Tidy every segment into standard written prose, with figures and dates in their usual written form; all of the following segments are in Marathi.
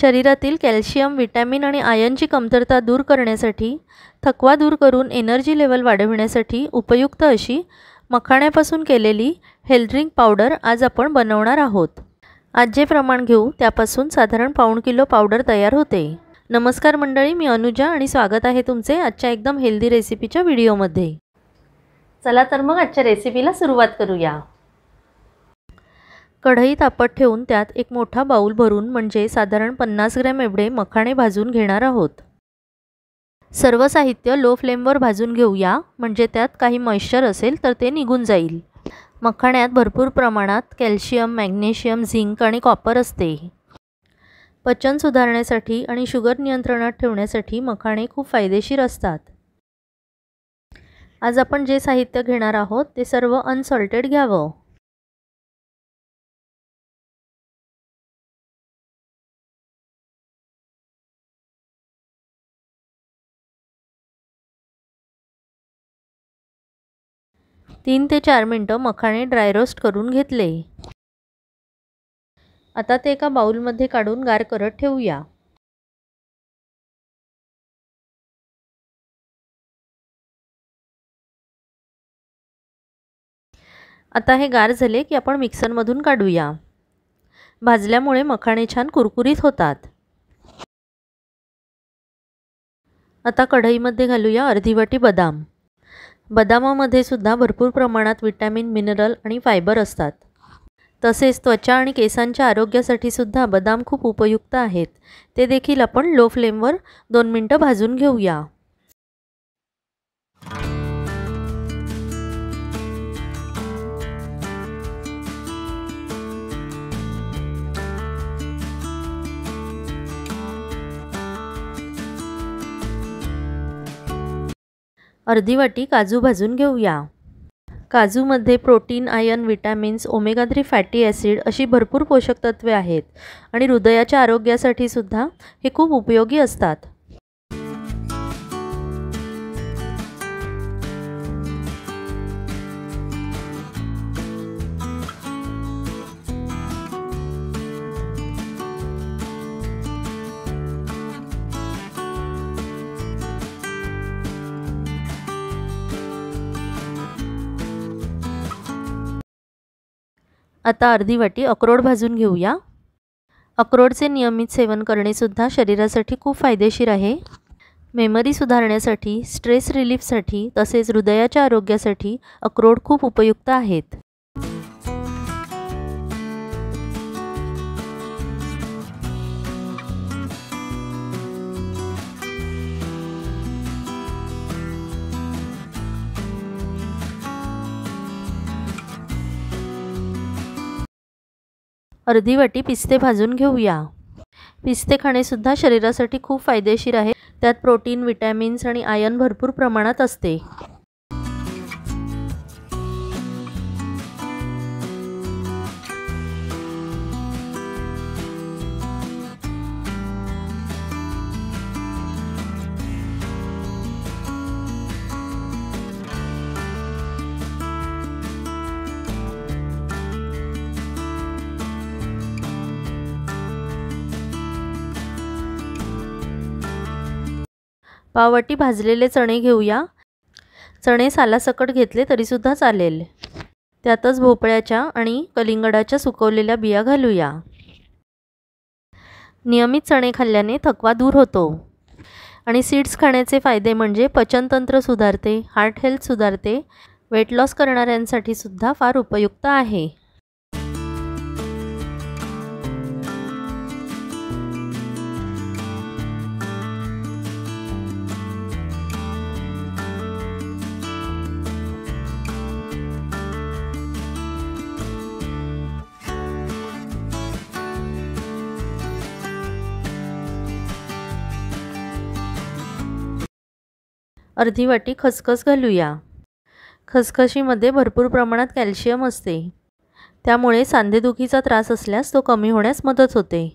शरीरातील कॅल्शियम, विटॅमिन आणि आयर्नची कमतरता दूर करण्यासाठी, थकवा दूर करून एनर्जी लेवल वाढविण्यासाठी उपयुक्त अशी मखाण्यापासून केलेली हेल्थ ड्रिंक पावडर आज आपण बनवणार आहोत। आज जे प्रमाण घेऊ त्यापासून साधारण पाऊण किलो पावडर तयार होते। नमस्कार मंडळी, मी अनुजा आणि स्वागत आहे तुमचे आजच्या एकदम हेल्दी रेसिपीच्या व्हिडिओमध्ये। चला तर मग आजच्या रेसिपीला सुरुवात करूया। कढई तापत ठेवून त्यात एक मोठा बाउल भरून म्हणजे साधारण 50 ग्रॅम एवढे मखाणे भाजून घेणार आहोत। सर्व साहित्य लो फ्लेमवर भाजून घेऊया, म्हणजे त्यात काही मॉइश्चर असेल तर ते निघून जाईल। मखाण्यात भरपूर प्रमाणात कॅल्शियम, मॅग्नेशियम, झिंक आणि कॉपर असते। पचन सुधारण्यासाठी आणि शुगर नियंत्रणात ठेवण्यासाठी मखाणे खूप फायदेशीर असतात। आज आपण जे साहित्य घेणार आहोत ते सर्व अनसॉल्टेड घ्यावं। तीन ते 4 मिनिटं मखाणे ड्राय रोस्ट करून घेतले। आता ते एका बाउलमध्ये काढून गार करत ठेवूया। आता हे गार झाले की आपण मिक्सरमधून काढूया। भाजल्यामुळे मखाणे छान कुरकुरीत होतात। आता कढईमध्ये घालूया अर्धी वाटी बदाम। बदामामध्ये सुद्धा भरपूर प्रमाणात विटॅमिन, मिनरल आणि फायबर असतात। तसेच त्वचा आणि केसांच्या आरोग्यासाठी सुद्धा बदाम खूप उपयुक्त आहेत। ते देखील आपण लो फ्लेमवर 2 मिनिटं भाजून घेऊया। अर्धी वाटी काजू भाजून घेऊया। काजूमध्ये protein, iron, vitamins, omega 3 fatty acid अशी भरपूर पोषक तत्वे आहेत आणि हृदयाच्या आरोग्यासाठी सुद्धा हे खूप उपयोगी असतात। आता अर्धी वाटी अक्रोड भाजून घेऊया। अक्रोडचे नियमित सेवन करणे सुद्धा शरीरासाठी खूप फायदेशीर आहे। मेमरी सुधारण्यासाठी, स्ट्रेस रिलीफसाठी तसेच हृदयाच्या आरोग्यासाठी अक्रोड खूप उपयुक्त आहेत। अर्धी वाटी पिस्ते भाजून घेऊया। पिस्ते खाणे सुद्धा शरीरासाठी खूप फायदेशीर आहे। त्यात प्रोटीन, विटॅमिन्स आणि आयर्न भरपूर प्रमाणात असते। पाववाटी भाजलेले चणे घेऊया। चणे सालासकट घेतले तरी सुद्धा चालेल। त्यातच भोपळ्याच्या आणि कलिंगडाच्या सुकवलेल्या बिया घालूया। नियमित चणे खाल्ल्याने थकवा दूर होतो आणि सीड्स खाण्याचे फायदे म्हणजे पचनतंत्र सुधारते, हार्ट हेल्थ सुधारते, वेट लॉस करणाऱ्यांसाठी सुद्धा फार उपयुक्त आहे। अर्धी वाटी खसखस घालूया। खसखशीमध्ये भरपूर प्रमाणात कॅल्शियम असते, त्यामुळे सांधेदुखीचा त्रास असल्यास तो कमी होण्यास मदत होते।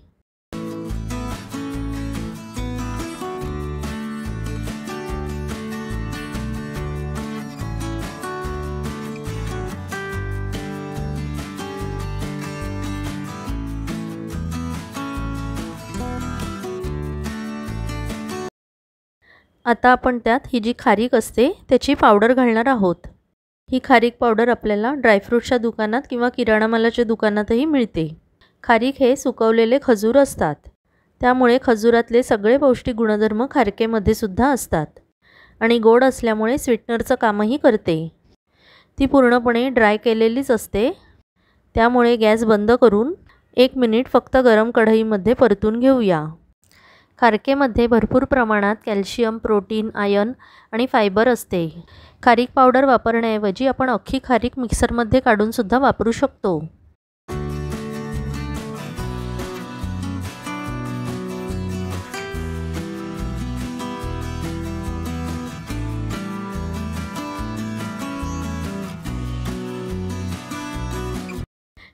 आता आपण त्यात ही जी खारीक असते त्याची पावडर घालणार आहोत। ही खारीक पावडर आपल्याला ड्रायफ्रूटच्या दुकानात किंवा किराणा मालाच्या दुकानातही मिळते। खारीक हे सुकवलेले खजूर असतात, त्यामुळे खजुरातले सगळे पौष्टिक गुणधर्म खारकेमध्ये सुद्धा असतात आणि गोड असल्यामुळे स्वीटनरचं कामही करते। ती पूर्णपणे ड्राय केलेलीच असते, त्यामुळे गॅस बंद करून 1 मिनिट फक्त गरम कढईमध्ये परतून घेऊया। खारकेमध्ये भरपूर प्रमाणात कॅल्शियम, प्रोटीन, आयर्न आणि फायबर असते। खारीक पावडर वापरण्याऐवजी आपण अख्खी खारीक मिक्सरमध्ये काढून सुद्धा वापरू शकतो।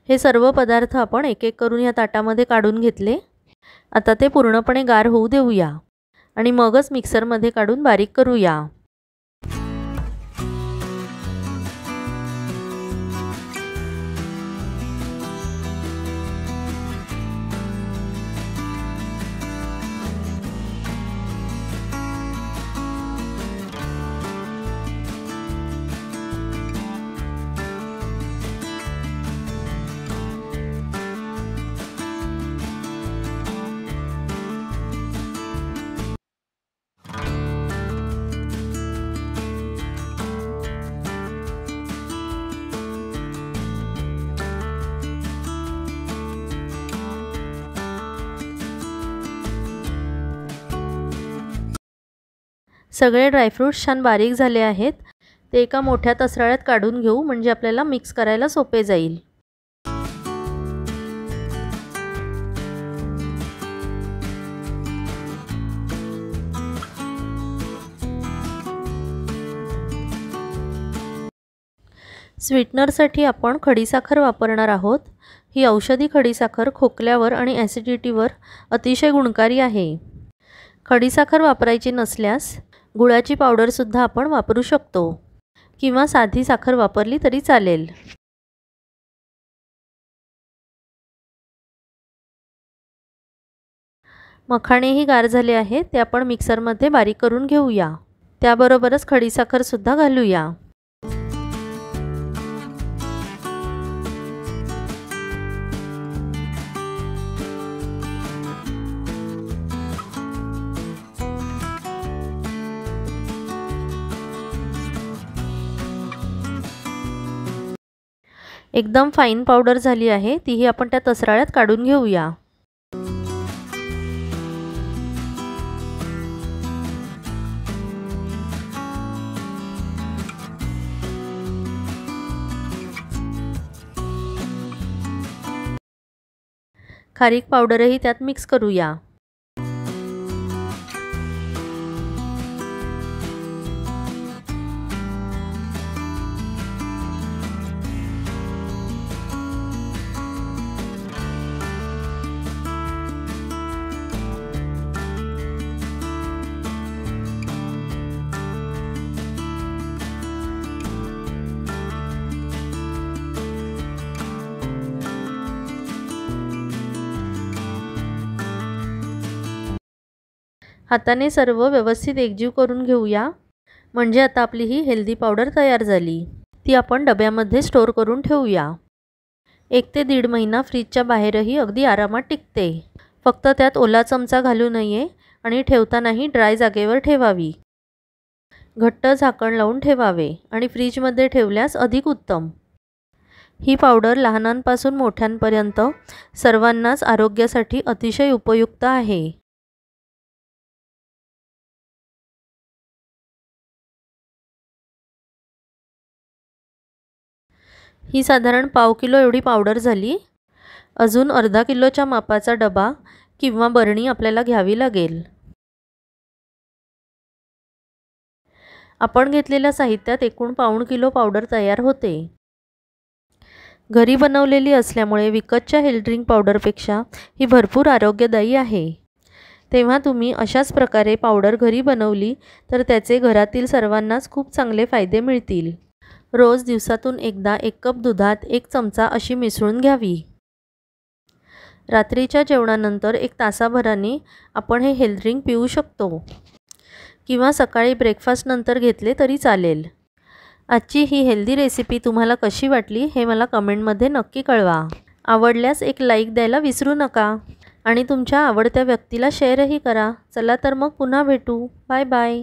हे सर्व पदार्थ आपण एक एक करून या ताटामध्ये काढून घेतले। आता ते पूर्णपणे गार होऊ देऊया आणि मगच मिक्सरमध्ये काढून बारीक करूया। सगळे ड्रायफ्रूट्स छान बारीक झाले आहेत। ते एका मोठ्या तसराळ्यात काढून घेऊ, म्हणजे आपल्याला मिक्स करायला सोपे जाईल। स्वीटनरसाठी आपण खडीसाखर वापरणार आहोत। ही औषधी खडीसाखर खोकल्यावर आणि ॲसिडिटीवर अतिशय गुणकारी आहे। खडीसाखर वापरायची नसल्यास गुळाची पावडर सुद्धा आपण वापरू शकतो किंवा साधी साखर वापरली तरी चालेल। मखाणेही गार झाले आहेत, ते आपण मिक्सरमध्ये बारीक करून घेऊया। त्याबरोबरच खडीसाखर सुद्धा घालूया। एकदम फाईन पावडर झाली आहे, तीही आपण त्या तसराळ्यात काढून घेऊया। खारीक पावडरही त्यात मिक्स करूया। हाताने सर्व व्यवस्थित एकजीव करून घेऊया, म्हणजे आता आपली ही हेल्दी पावडर तयार झाली। ती आपण डब्यामध्ये स्टोर करून ठेवूया। 1 ते 1.5 महिना फ्रीजच्या बाहेरही अगदी आरामात टिकते। फक्त त्यात ओला चमचा घालू नये आणि ठेवतानाही ड्राय जागेवर ठेवावी। घट्ट झाकण लावून ठेवावे आणि फ्रीजमध्ये ठेवल्यास अधिक उत्तम। ही पावडर लहानांपासून मोठ्यांपर्यंत सर्वांनाच आरोग्यासाठी अतिशय उपयुक्त आहे। ही साधारण पाव किलो एवढी पावडर झाली। अजून अर्धा किलोच्या मापाचा डबा किंवा बरणी आपल्याला घ्यावी लागेल। आपण घेतलेल्या साहित्यात एकूण पाऊण किलो पावडर तयार होते। घरी बनवलेली असल्यामुळे विकतच्या हेल्थ ड्रिंक पावडरपेक्षा ही भरपूर आरोग्यदायी आहे। तेव्हा तुम्ही अशाच प्रकारे पावडर घरी बनवली तर त्याचे घरातील सर्वांनाच खूप चांगले फायदे मिळतील। रोज दिवसातून एकदा 1 कप दुधात 1 चमचा अशी मिसळून घ्यावी। रात्रीच्या जेवणानंतर 1 तासाभराने आपण हे हेल्थ ड्रिंक पिऊ शकतो। किंवा सकाळी ब्रेकफास्ट नंतर घेतले तरी चालेल। आजची ही हेल्दी रेसिपी तुम्हाला कशी वाटली हे मला कमेंटमध्ये नक्की कळवा। आवडल्यास एक लाईक द्यायला विसरू नका आणि तुमच्या आवडत्या व्यक्तीला शेअरही करा। चला तर मग पुन्हा भेटू। Bye bye.